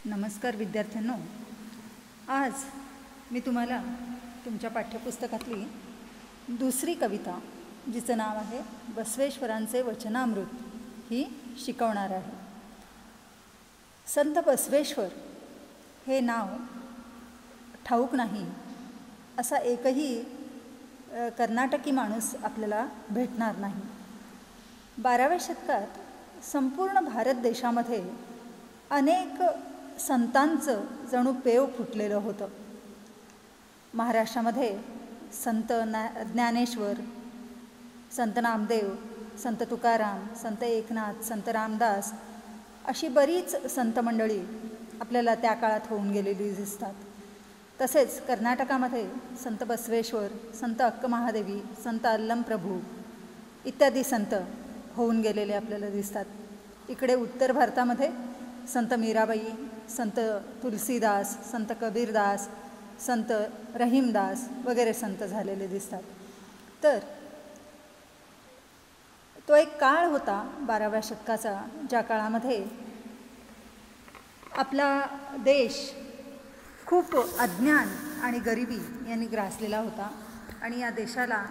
नमस्कार विद्यार्थ्यांनो, आज मी तुम्हाला तुमच्या पाठ्यपुस्तकातली दुसरी कविता, जिचं नाव आहे बसवेश्वरांचे वचनामृत, ही शिकवणार आहे. संत बसवेश्वर हे नाव ठाऊक नाही असा एकही कर्नाटकी माणूस आपल्याला भेटणार नाही. 12व्या शतकात संपूर्ण भारत देशामध्ये अनेक संतांचं जणू पेव फुटलेलं होतं. महाराष्ट्रामध्ये संत ज्ञानेश्वर, संत नामदेव, संत तुकाराम, संत एकनाथ, संत रामदास अशी बरीच संत मंडळी आपल्याला त्या काळात होऊन गेलेली दिसतात. तसेच कर्नाटकामध्ये संत बसवेश्वर, संत अक्कमहादेवी, संत अल्लमप्रभू इत्यादी संत होऊन गेलेले आपल्याला दिसतात. इकडे उत्तर भारतामध्ये संत मीराबाई, संत तुलसीदास, संत कबीरदास, संत रहीमदास वगैरे संत झालेले दिसतात. तर तो एक काळ होता 12व्या शतकाचा, ज्या काळामध्ये आपला देश खूप अज्ञान आणि गरिबी यांनी ग्रासलेला होता आणि या देशाला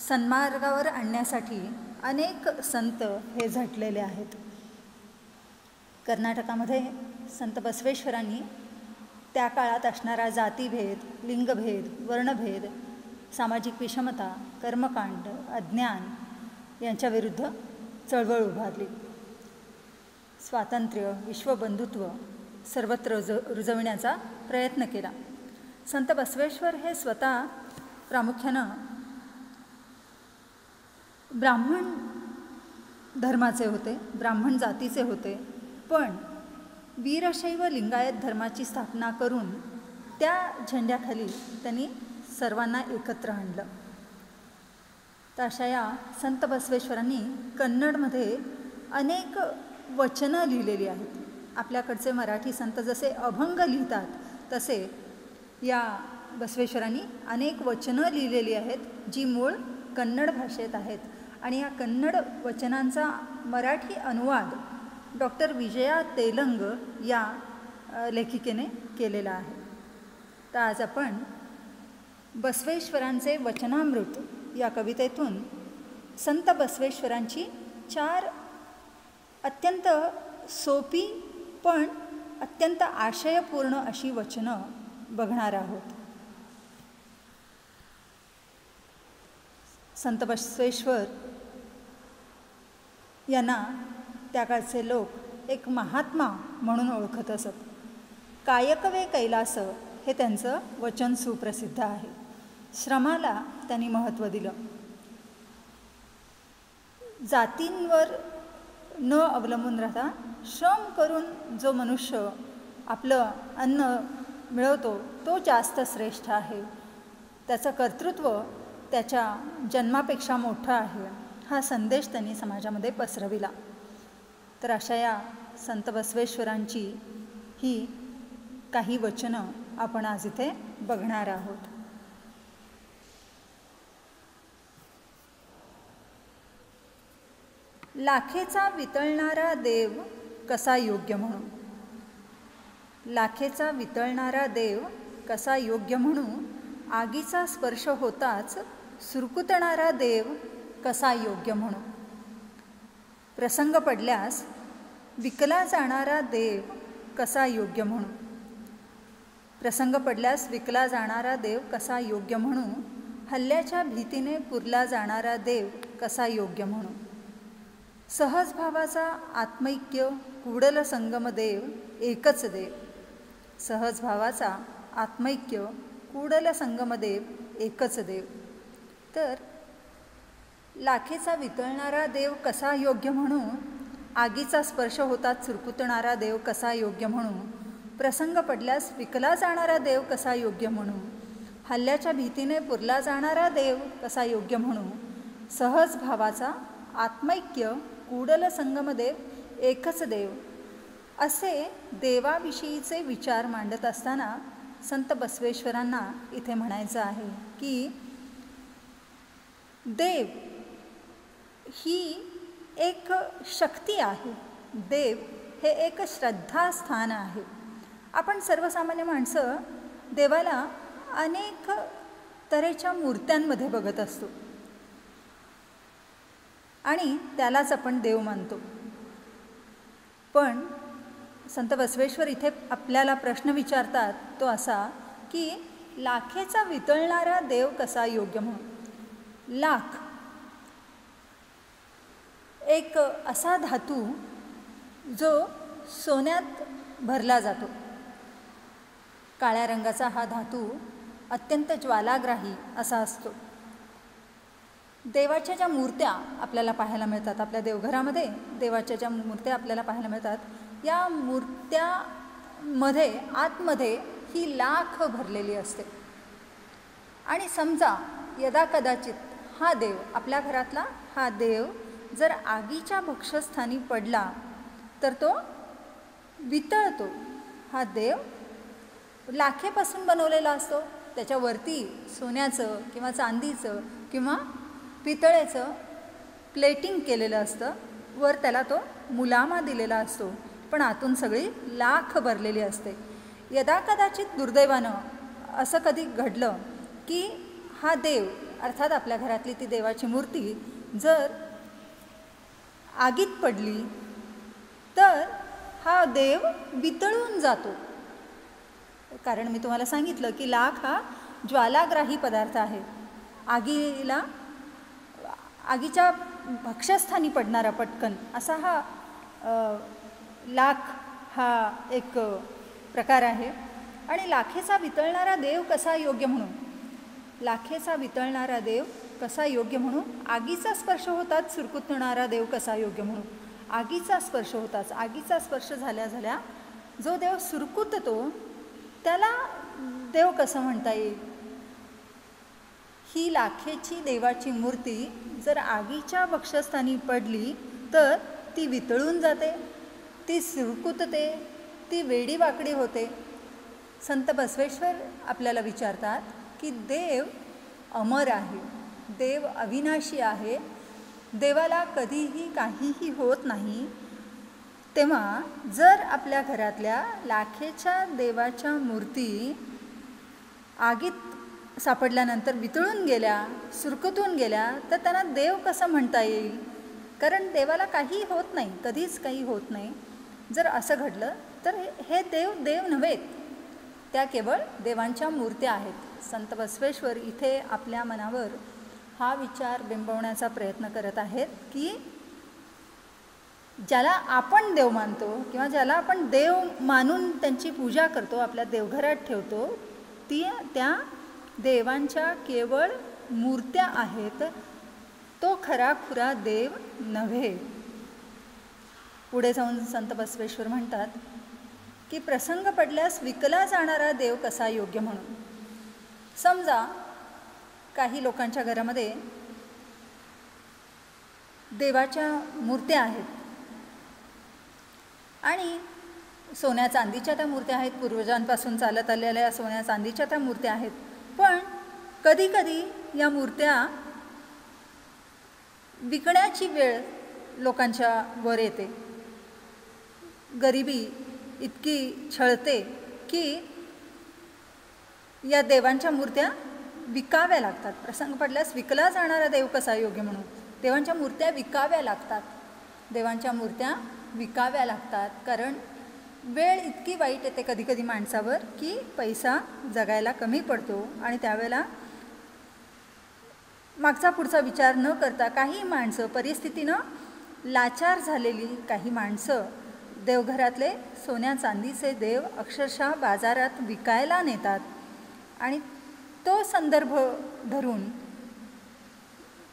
सन्मार्गावर आणण्यासाठी अनेक संत हे झटलेले आहेत. कर्नाटकामध्ये संत बसवेश्वरांनी त्या काळात असणारा जातीभेद, लिंगभेद, वर्णभेद, सामाजिक विषमता, कर्मकांड, अज्ञान यांच्याविरुद्ध चळवळ उभारली. स्वातंत्र्य, विश्वबंधुत्व सर्वत्र रुजविण्याचा प्रयत्न केला. संत बसवेश्वर हे स्वतः प्रामुख्यानं ब्राह्मण धर्माचे होते, ब्राह्मण जातीचे होते, पण वीरशैव लिंगायत धर्माची स्थापना करून त्या झेंड्याखाली त्यांनी सर्वांना एकत्र आणलं. तर अशा या संत बसवेश्वरांनी कन्नडमध्ये अनेक वचनं लिहिलेली आहेत. आपल्याकडचे मराठी संत जसे अभंग लिहितात तसे या बसवेश्वरांनी अनेक वचनं लिहिलेली आहेत, जी मूळ कन्नड भाषेत आहेत. आणि या कन्नड वचनांचा मराठी अनुवाद डॉक्टर विजया तेलंग या लेखिकेने केलेला आहे. तर आज आपण बसवेश्वरांचे वचनामृत या कवितेतून संत बसवेश्वरांची 4 अत्यंत सोपी पण अत्यंत आशयपूर्ण अशी वचनं बघणार आहोत. संत बसवेश्वर यांना त्या काळचे लोक एक महात्मा म्हणून ओळखत असत. कायकवे कैलास हे त्यांचं वचन सुप्रसिद्ध आहे. श्रमाला त्यांनी महत्त्व दिलं. जातींवर न अवलंबून राहता श्रम करून जो मनुष्य आपलं अन्न मिळवतो तो जास्त श्रेष्ठ आहे. त्याचं कर्तृत्व त्याच्या जन्मापेक्षा मोठं आहे, हा संदेश त्यांनी समाजामध्ये पसरविला. तर अशा या संत बसवेश्वरांची ही काही वचनं आपण आज इथे बघणार आहोत. लाखेचा वितळणारा देव कसा योग्य म्हणू, लाखेचा वितळणारा देव कसा योग्य म्हणू, आगीचा स्पर्श होताच सुरकुतणारा देव कसा योग्य म्हणू, प्रसंग पडल्यास विकला जाणारा देव कसा योग्य म्हणू, प्रसंग पडल्यास विकला जाणारा देव कसा योग्य म्हणू, हल्ल्याच्या भीतीने पुरला जाणारा देव कसा योग्य म्हणू, सहज भावाचा आत्मैक्य कुडल संगम देव एकच देव, सहज भावाचा आत्मैक्य कुडल संगम देव एकच देव. तर लाखेचा वितळणारा देव कसा योग्य म्हणू, आगीचा स्पर्श होताच सुरकुतणारा देव कसा योग्य म्हणू, प्रसंग पडल्यास विकला जाणारा देव कसा योग्य म्हणू, हल्ल्याच्या भीतीने पुरला जाणारा देव कसा योग्य म्हणू, सहज भावाचा आत्मैक्य कुडल संगमदेव एकच देव, असे देवाविषयीचे विचार मांडत असताना संत बसवेश्वरांना इथे म्हणायचं आहे की देव ही एक शक्ती आहे, देव हे एक श्रद्धास्थान आहे. आपण सर्वसामान्य माणसं देवाला अनेक तऱ्हेच्या मूर्त्यांमध्ये बघत असतो आणि त्यालाच आपण देव मानतो. पण संत बसवेश्वर इथे आपल्याला प्रश्न विचारतात तो असा की लाखेचा वितळणारा देव कसा योग्य म्हणून. लाख एक असा धातू जो सोन्यात भरला जातो. काळ्या रंगाचा हा धातू अत्यंत ज्वालाग्राही असा असतो. देवाच्या ज्या मूर्त्या आपल्याला पाहायला मिळतात, आपल्या देवघरामध्ये देवाच्या ज्या मूर्त्या आपल्याला पाहायला मिळतात, या मूर्त्यामध्ये आतमध्ये ही लाख भरलेली असते. आणि समजा यदाकदाचित हा देव, आपल्या घरातला हा देव जर आगीच्या भक्षस्थानी पडला तर तो वितळतो. हा देव लाखेपासून बनवलेला असतो. त्याच्यावरती सोन्याचं किंवा चांदीचं किंवा पितळेचं प्लेटिंग केलेलं असतं. वर त्याला तो मुलामा दिलेला असतो, पण आतून सगळी लाख भरलेली असते. यदाकदाचित दुर्दैवानं असं कधी घडलं की हा देव अर्थात आपल्या घरातली ती देवाची मूर्ती जर आगीत पडली तर हा देव वितळून जातो. कारण मी तुम्हाला सांगितलं की लाख हा ज्वालाग्राही पदार्थ आहे. आगीच्या भक्षस्थानी पडणारा पटकन असा हा लाख हा एक प्रकार आहे. आणि लाखेचा वितळणारा देव कसा योग्य म्हणून, लाखेचा वितळणारा देव कसा योग्य म्हणून, आगीचा स्पर्श होताच सुरकुतणारा देव कसा योग्य म्हणून. आगीचा स्पर्श होताच, आगीचा स्पर्श झाल्या झाल्या जो देव सुरकुततो त्याला देव कसं म्हणता येईल. ही लाखेची देवाची मूर्ती जर आगीच्या भक्षस्थानी पडली तर ती वितळून जाते, ती सुरकुतते, ती वेडीवाकडी होते. संत बसवेश्वर आपल्याला विचारतात की देव अमर आहे, देव अविनाशी आहे, देवाला कधीही काहीही होत नाही. तेव्हा जर आपल्या घरातल्या लाखेच्या देवाच्या मूर्ती आगीत सापडल्यानंतर वितळून गेल्या, सुरकुतून गेल्या तर त्यांना देव कसं म्हणता येईल. कारण देवाला काही होत नाही, कधीच काही होत नाही. जर असं घडलं तर हे देव देव नव्हेत, त्या केवळ देवांच्या मूर्त्या आहेत. संत बसवेश्वर इथे आपल्या मनावर हा विचार बिंबवण्याचा प्रयत्न करत आहेत की ज्याला आपण देव मानतो किंवा ज्याला आपण देव मानून त्यांची पूजा करतो, आपल्या देवघरात ठेवतो, त्या देवांच्या केवळ मूर्त्या आहेत, तो खराखुरा देव नव्हे. पुढे जाऊन संत बसवेश्वर म्हणतात की प्रसंग पडल्यास विकला जाणारा देव कसा योग्य म्हणून. समजा काही लोकांच्या घरामध्ये देवाच्या मूर्त्या आहेत आणि सोन्या चांदीच्या त्या मूर्त्या आहेत, पूर्वजांपासून चालत आलेल्या सोन्या चांदीच्या त्या मूर्त्या आहेत. पण कधीकधी या मूर्त्या विकण्याची वेळ लोकांच्या वर येते. गरिबी इतकी छळते की या देवांच्या मूर्त्या विकाव्या लागतात. प्रसंग पडल्यास विकला जाणारा देव कसा योग्य म्हणून. देवांच्या मूर्त्या विकाव्या लागतात, देवांच्या मूर्त्या विकाव्या लागतात. कारण वेळ इतकी वाईट येते कधी कधी माणसावर की पैसा जगायला कमी पडतो आणि त्यावेळेला मागचा पुढचा विचार न करता काही माणसं, परिस्थितीनं लाचार झालेली काही माणसं देवघरातले सोन्या चांदीचे देव अक्षरशः बाजारात विकायला नेतात. आणि तो संदर्भ धरून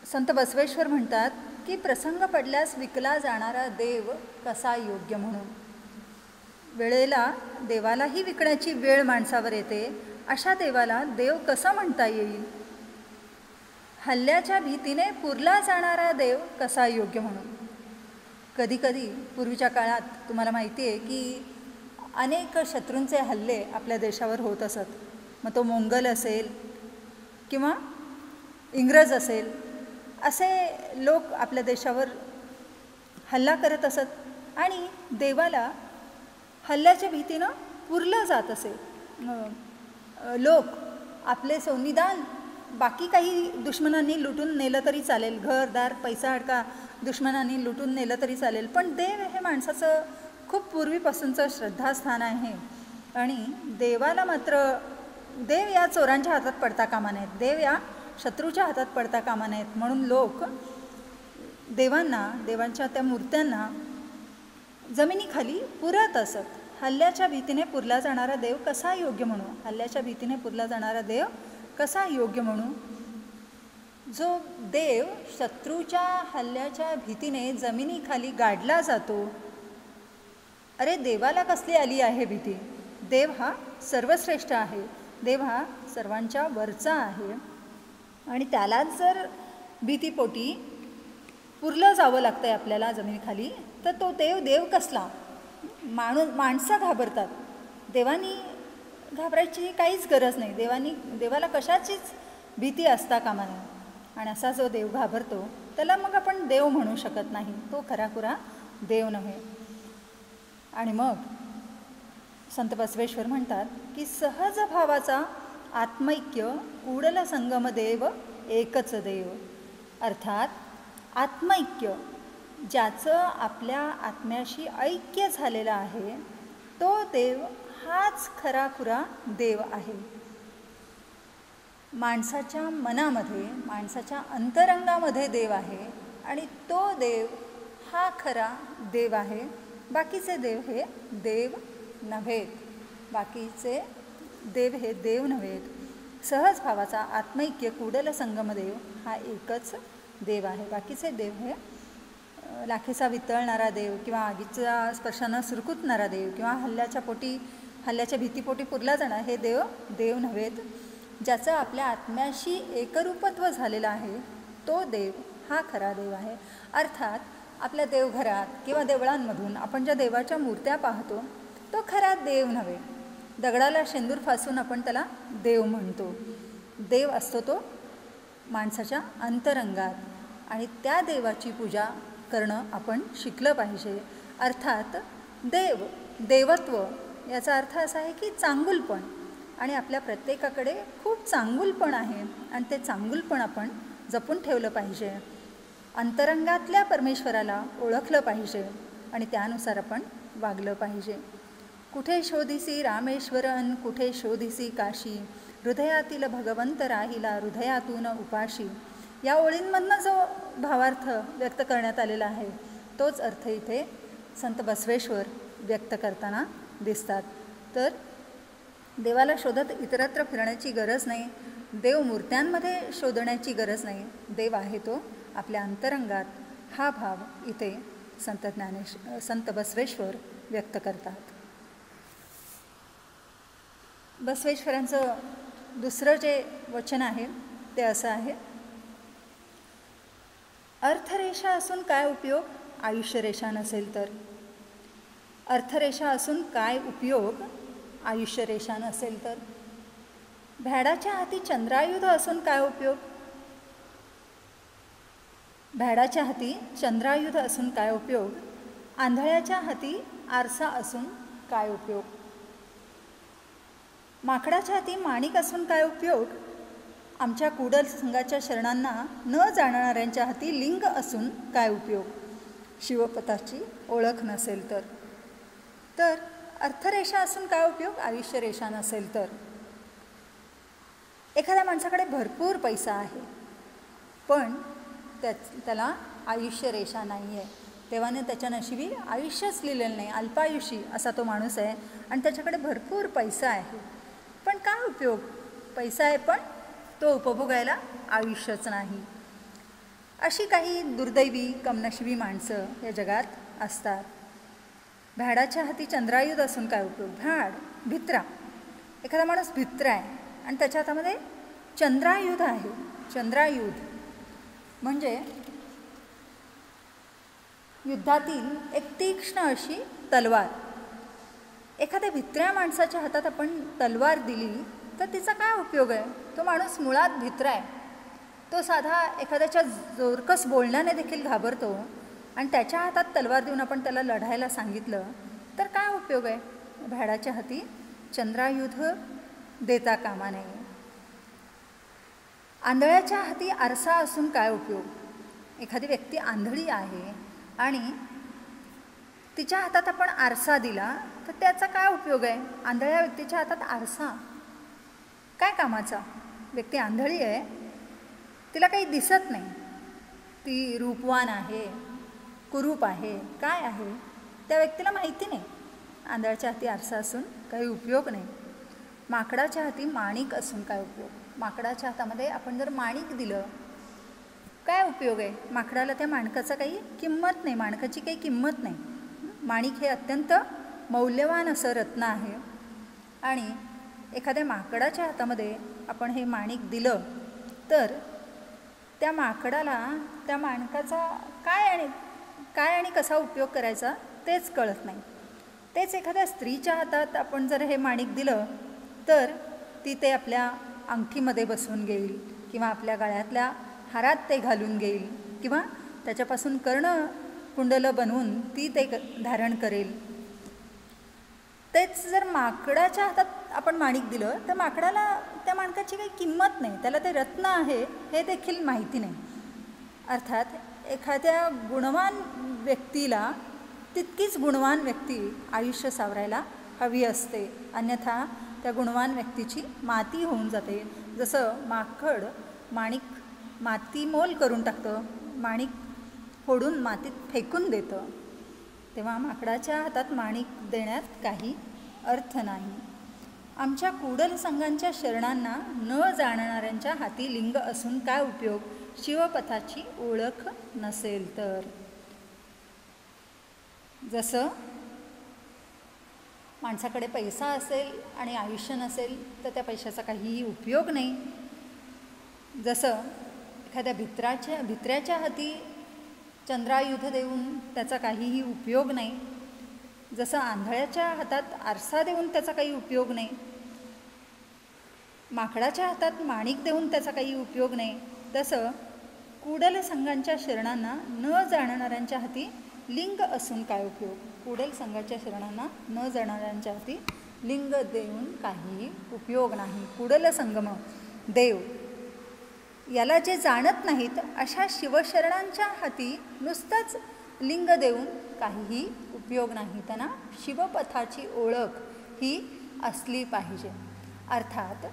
संत बसवेश्वर म्हणतात की प्रसंग पडल्यास विकला जाणारा देव कसा योग्य म्हणून. वेळेला देवालाही विकण्याची वेळ माणसावर येते, अशा देवाला देव कसा म्हणता येईल. हल्ल्याच्या भीतीने पुरला जाणारा देव कसा योग्य म्हणून. कधीकधी पूर्वीच्या काळात तुम्हाला माहिती आहे की अनेक शत्रूंचे हल्ले आपल्या देशावर होत असत. मग तो मोंगल असेल किंवा इंग्रज असेल, असे लोक आपल्या देशावर हल्ला करत असत आणि देवाला हल्ल्याच्या भीतीनं पुरलं जात असे. लोक आपले निदान बाकी काही दुश्मनांनी लुटून नेलं तरी चालेल, घरदार पैसा अडका दुश्मनांनी लुटून नेलं तरी चालेल, पण देव हे माणसाचं खूप पूर्वीपासूनचं श्रद्धास्थान आहे. आणि देवाला मात्र देव या चोरांच्या हातात पडता कामा नाहीत, देव या शत्रूच्या हातात पडता कामा नाहीत. म्हणून लोक देवांना, देवांच्या त्या मूर्त्यांना जमिनीखाली पुरत असत. हल्ल्याच्या भीतीने पुरला जाणारा देव कसा योग्य म्हणू, हल्ल्याच्या भीतीने पुरला जाणारा देव कसा योग्य म्हणू. जो देव शत्रूच्या हल्ल्याच्या भीतीने जमिनीखाली गाडला जातो, अरे देवाला कसली आली आहे भीती. देव हा सर्वश्रेष्ठ आहे, देव हा सर्वांच्या वरचा आहे. आणि त्यालाच जर भीतीपोटी पुरलं जावं लागतं आहे आपल्याला जमिनीखाली, तर तो देव देव कसला. माणसं घाबरतात, देवानी घाबरायची काहीच गरज नाही. देवाला कशाचीच भीती असता कामा नये. आणि असा जो देव घाबरतो त्याला मग आपण देव म्हणू शकत नाही, तो खराखुरा देव नव्हे. आणि मग संत बसवेश्वर म्हणतात की सहज भावाचा आत्मैक्य कूडल संगम देव एकच देव. अर्थात आत्मैक्य, ज्याचं आपल्या आत्म्याशी ऐक्य झालेलं आहे, तो देव हाच खराखुरा देव आहे. माणसाच्या मनामध्ये, माणसाच्या अंतरंगामध्ये देव आहे आणि तो देव हा खरा देव आहे. बाकीचे देव हे देव नव्हेत, बाकीचे देव हे देव नव्हेत. सहज भावाचा आत्मैक्य कूडल संगम देव हा एकच देव आहे. बाकीचे देव हे लाखेचा वितळणारा देव किंवा आगीच्या स्पर्शानं सुरकुतणारा देव किंवा हल्ल्याच्या भीतीपोटी पुरला जाणार हे देव देव नव्हेत. ज्याचं आपल्या आत्म्याशी एकरूपत्व झालेलं आहे, तो देव हा खरा देव आहे. अर्थात आपल्या देवघरात किंवा देवळांमधून आपण ज्या देवाच्या मूर्त्या पाहतो, तो खरा देव नव्हे. दगडाला शेंदूर फासून आपण त्याला देव म्हणतो. देव असतो तो माणसाच्या अंतरंगात आणि त्या देवाची पूजा करणं आपण शिकलं पाहिजे. अर्थात देवत्व याचा अर्थ असा आहे की चांगुलपण. आणि आपल्या प्रत्येकाकडे खूप चांगुलपण आहे आणि ते चांगुलपण आपण जपून ठेवलं पाहिजे. अंतरंगातल्या परमेश्वराला ओळखलं पाहिजे आणि त्यानुसार आपण वागलं पाहिजे. कुठे शोधिसी रामेश्वरन, कुठे शोधिसी काशी, हृदयातील भगवंत राहिला हृदयातून उपाशी. या ओळींमधनं जो भावार्थ व्यक्त करण्यात आलेला आहे, तोच अर्थ इथे संत बसवेश्वर व्यक्त करताना दिसतात. तर देवाला शोधत इतरत्र फिरण्याची गरज नाही, देव मूर्त्यांमध्ये शोधण्याची गरज नाही. देव आहे तो आपल्या अंतरंगात. हा भाव इथे संत बसवेश्वर व्यक्त करतात. बसवेश्वरांचं दुसरं जे वचन आहे ते असं आहे, अर्थरेषा असून काय उपयोग आयुष्यरेषा नसेल तर. अर्थरेषा असून काय उपयोग आयुष्यरेषा नसेल तर. भ्याडाच्या हाती चंद्रायुध असून काय उपयोग. भ्याडाच्या हाती चंद्रायुध असून काय उपयोग. आंधळ्याच्या हाती आरसा असून काय उपयोग. माकडाच्या हाती माणिक असून काय उपयोग. आमच्या कुडल संघाच्या शरणांना न जाणणाऱ्यांच्या हाती लिंग असून काय उपयोग. शिवपदाची ओळख नसेल तर. तर अर्थरेषा असून काय उपयोग आयुष्यरेषा नसेल तर. एखाद्या माणसाकडे भरपूर पैसा आहे पण त्याला आयुष्यरेषा नाही आहे. देवाने त्याच्या नशिबी आयुष्यच लिहिलेलं नाही, अल्पायुषी असा तो माणूस आहे आणि त्याच्याकडे भरपूर पैसा आहे. पण काय उपयोग, पैसा आहे पण तो उपभोगायला आयुष्यच नाही. अशी काही दुर्दैवी कमनशिबी माणसं या जगात असतात. भ्याडाच्या हाती चंद्रायुध असून काय उपयोग. भित्रा, एखादा माणूस भित्रा आहे आणि त्याच्या हातामध्ये चंद्रायुध आहे. चंद्रायुध म्हणजे युद्धातील एक तीक्ष्ण अशी तलवार. एखाद्या भित्र्या माणसाच्या हातात आपण तलवार दिली तर तिचा काय उपयोग आहे. तो माणूस मुळात भित्रा आहे, तो साधा एखाद्याच्या जोरकस बोलण्याने देखील घाबरतो आणि त्याच्या हातात तलवार देऊन आपण त्याला लढायला सांगितलं तर काय उपयोग आहे. भ्याडाच्या हाती चंद्रायुध देता कामा नये. आंधळ्याच्या हाती आरसा असून काय उपयोग? एखादी व्यक्ती आंधळी आहे आणि तिच्या हातात आपण आरसा दिला तर त्याचा काय उपयोग आहे? आंधळ्या व्यक्तीच्या हातात आरसा काय कामाचा? व्यक्ती आंधळी आहे, तिला काही दिसत नाही, ती रूपवान आहे, कुरूप आहे, काय आहे त्या व्यक्तीला माहिती नाही. आंधळ्याच्या हाती आरसा असून काही उपयोग नाही. माकडाच्या हाती माणिक असून काय उपयोग? माकडाच्या हातामध्ये आपण जर माणिक दिलं काय उपयोग आहे? माकडाला त्या माणकाचा काही किंमत नाही, माणकाची काही किंमत नाही. माणिक हे अत्यंत मौल्यवान असं रत्न आहे आणि एखाद्या माकडाच्या हातामध्ये आपण हे माणिक दिलं तर त्या माकडाला त्या माणकाचा काय आणि कसा उपयोग करायचा तेच कळत नाही. तेच एखाद्या स्त्रीच्या हातात आपण जर हे माणिक दिलं तर ती ते आपल्या अंगठीमध्ये बसवून घेईल किंवा आपल्या गळ्यातल्या हारात ते घालून घेईल किंवा त्याच्यापासून कर्णकुंडलं बनवून ती ते धारण करेल. तेच जर माकडाच्या हातात आपण माणिक दिलं तर माकडाला त्या माणकाची काही किंमत नाही, त्याला ते रत्न आहे हे देखील माहिती नाही. अर्थात एखाद्या गुणवान व्यक्तीला तितकीच गुणवान व्यक्ती आयुष्य सावरायला हवी असते, अन्यथा त्या गुणवान व्यक्तीची माती होऊन जाते. जसं माकड माणिक मातीमोल करून टाकतं, माणिक फोडून मातीत फेकून देतं, तेव्हा माकडाच्या हातात माणिक देण्यात काही अर्थ नाही. आमच्या कुडल संघांच्या शरणांना न जाणणाऱ्यांच्या हाती लिंग असून काय उपयोग? शिवपथाची ओळख नसेल तर. जसं माणसाकडे पैसा असेल आणि आयुष्य नसेल तर त्या पैशाचा काहीही उपयोग नाही. जसं एखाद्या भित्र्याच्या हाती चंद्रायुध देऊन त्याचा काहीही उपयोग नाही, जसं आंधळ्याच्या हातात आरसा देऊन त्याचा काही उपयोग नाही, माकडाच्या हातात माणिक देऊन त्याचा काही उपयोग नाही, तसं कुडल संघांच्या शरणांना न जाणणाऱ्यांच्या हाती लिंग असून काय उपयोग? कुडल संघाच्या शरणांना न जाणणाऱ्यांच्या हाती लिंग देऊन काहीही उपयोग नाही. कुडल संगम देव याला जे जाणत नाहीत अशा शिवशरणांच्या हाती नुसतंच लिंग देऊन काहीही उपयोग नाही. त्यांना शिवपथाची ओळख ही असली पाहिजे. अर्थात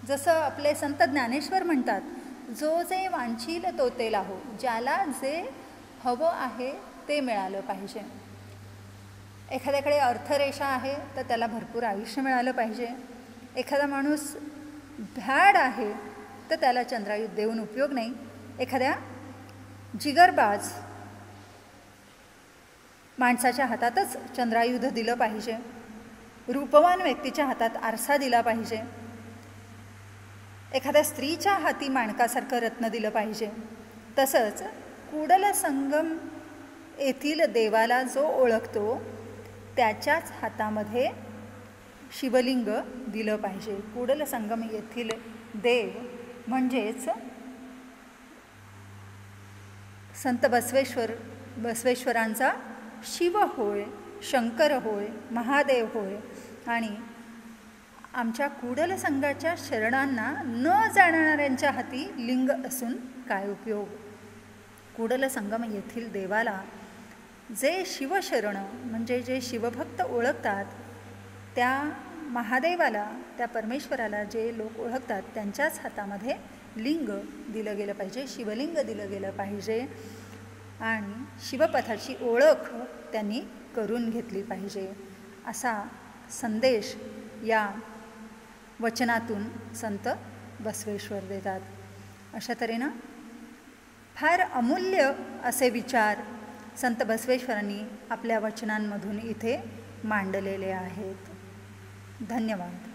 जसं आपले संत ज्ञानेश्वर म्हणतात, जो जे वांछील तो ते लाहो, ज्याला जे हवं आहे ते मिळालं पाहिजे. एखाद्याकडे अर्थरेषा आहे तर त्याला भरपूर आयुष्य मिळालं पाहिजे. एखादा माणूस भ्याड आहे तर त्याला चंद्रायुध देऊन उपयोग नाही. एखाद्या जिगरबाज माणसाच्या हातातच चंद्रायुध दिलं पाहिजे. रूपवान व्यक्तीच्या हातात आरसा दिला पाहिजे. एखाद्या स्त्रीच्या हाती माणकासारखं रत्न दिलं पाहिजे. तसंच कुडल संगम येथील देवाला जो ओळखतो त्याच्याच हातामध्ये शिवलिंग दिलं पाहिजे. कुडल संगम येथील देव म्हणजेच संत बसवेश्वरांचा शिव होय, शंकर होय, महादेव होय. आणि आमच्या कुडल संघाच्या शरणांना न जाणणाऱ्यांच्या हाती लिंग असून काय उपयोग? कुडल संगम येथील देवाला जे शिवशरण म्हणजे जे शिवभक्त ओळखतात त्या महादेवाला, त्या परमेश्वराला जे लोक ओळखतात त्यांच्याच हातामध्ये लिंग दिलं गेलं पाहिजे, शिवलिंग दिलं गेलं पाहिजे आणि शिवपथाची ओळख त्यांनी करून घेतली पाहिजे असा संदेश या वचनातून संत बसवेश्वर देतात. अशा तऱ्हेनं फार अमूल्य असे विचार संत बसवेश्वरांनी आपल्या वचनांमधून इथे मांडलेले आहेत. धन्यवाद.